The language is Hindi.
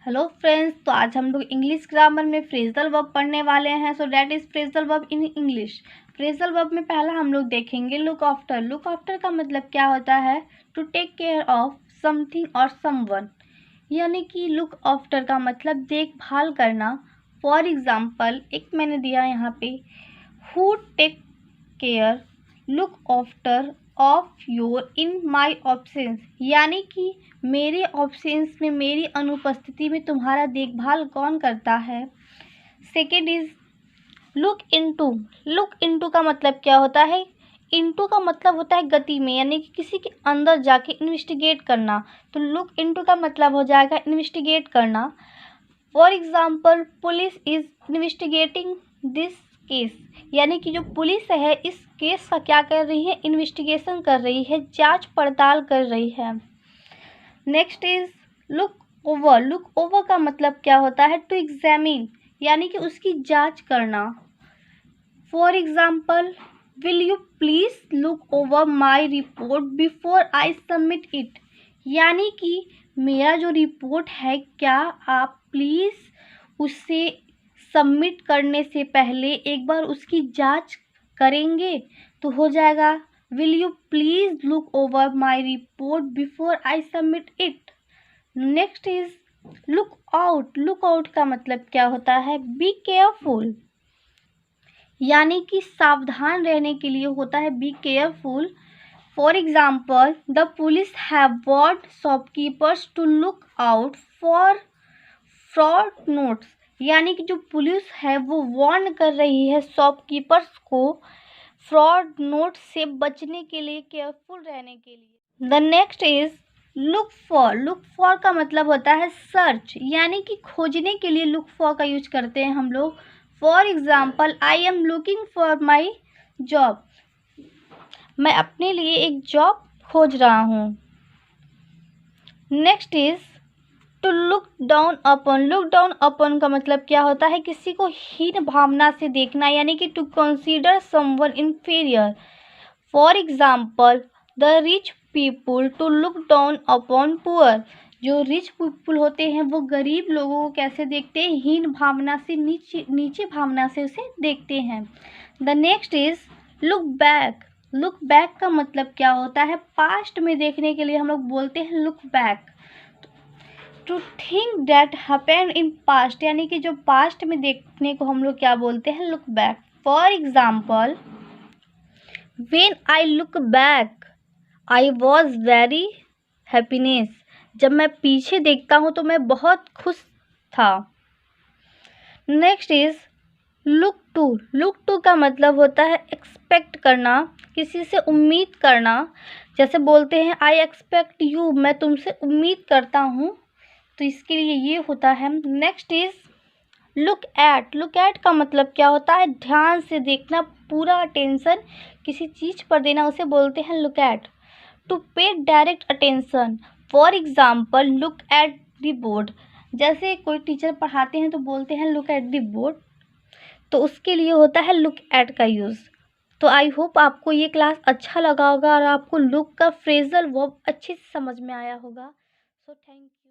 हेलो फ्रेंड्स, तो आज हम लोग इंग्लिश ग्रामर में फ्रेजल वर्ब पढ़ने वाले हैं। So that is phrasal verb in English. Phrasal verb में पहला हम लोग देखेंगे लुक आफ्टर। लुक आफ्टर का मतलब क्या होता है? To take care of something और समवन, यानी कि लुक आफ्टर का मतलब देखभाल करना। फॉर एग्जाम्पल, एक मैंने दिया यहाँ पे, who take care look after of your in my absence, यानी कि मेरे ऑब्सेंस में, मेरी अनुपस्थिति में तुम्हारा देखभाल कौन करता है। Second is look into. Look into का मतलब क्या होता है? इनटू का मतलब होता है गति में, यानी कि किसी के अंदर जाके इन्वेस्टिगेट करना। तो लुक इनटू का मतलब हो जाएगा इन्वेस्टिगेट करना। For example, police is investigating this case, यानी कि जो पुलिस है इस केस का क्या कर रही है? इन्वेस्टिगेशन कर रही है, जांच पड़ताल कर रही है। Next is look over. Look over का मतलब क्या होता है? टू एग्जामिन, यानी कि उसकी जांच करना। For example, will you please look over my report before I submit it, यानी कि मेरा जो रिपोर्ट है, क्या आप प्लीज़ उसे सबमिट करने से पहले एक बार उसकी जांच करेंगे? तो हो जाएगा will you please look over my report before I submit it. Next is look out. Look out का मतलब क्या होता है? बी केयरफुल, यानी कि सावधान रहने के लिए होता है be careful. For example, the police have warned shopkeepers to look out for fraud notes, यानी कि जो पुलिस है वो वार्न कर रही है शॉपकीपर्स को फ्रॉड नोट से बचने के लिए, केयरफुल रहने के लिए। The next is look for. Look for का मतलब होता है सर्च, यानी कि खोजने के लिए लुक फॉर का यूज करते हैं हम लोग। For example, I am looking for my job, मैं अपने लिए एक जॉब खोज रहा हूँ। Next is to look down upon. Look down upon का मतलब क्या होता है? किसी को हीन भावना से देखना, यानी कि to consider someone inferior. For example, the rich people to look down upon poor, जो रिच पीपुल होते हैं वो गरीब लोगों को कैसे देखते हैं? हीन भावना से, नीचे भावना से उसे देखते हैं। The next is look back. Look back का मतलब क्या होता है? पास्ट में देखने के लिए हम लोग बोलते हैं look back. To think that happened in past, यानी कि जो पास्ट में देखने को हम लोग क्या बोलते हैं? Look back. For example, when I look back I was very happiness, जब मैं पीछे देखता हूँ तो मैं बहुत खुश था। Next is look to. Look to का मतलब होता है एक्सपेक्ट करना, किसी से उम्मीद करना। जैसे बोलते हैं आई एक्सपेक्ट यू, मैं तुमसे उम्मीद करता हूँ, तो इसके लिए ये होता है। Next is look at. Look at का मतलब क्या होता है? ध्यान से देखना, पूरा अटेंशन किसी चीज़ पर देना, उसे बोलते हैं लुक एट। टू पे direct attention. For example, look at the board, जैसे कोई टीचर पढ़ाते हैं तो बोलते हैं लुक एट द बोर्ड, तो उसके लिए होता है लुक एट का यूज़। तो आई होप आपको ये क्लास अच्छा लगा होगा और आपको लुक का फ्रेजल वर्ब अच्छे से समझ में आया होगा। So thank you.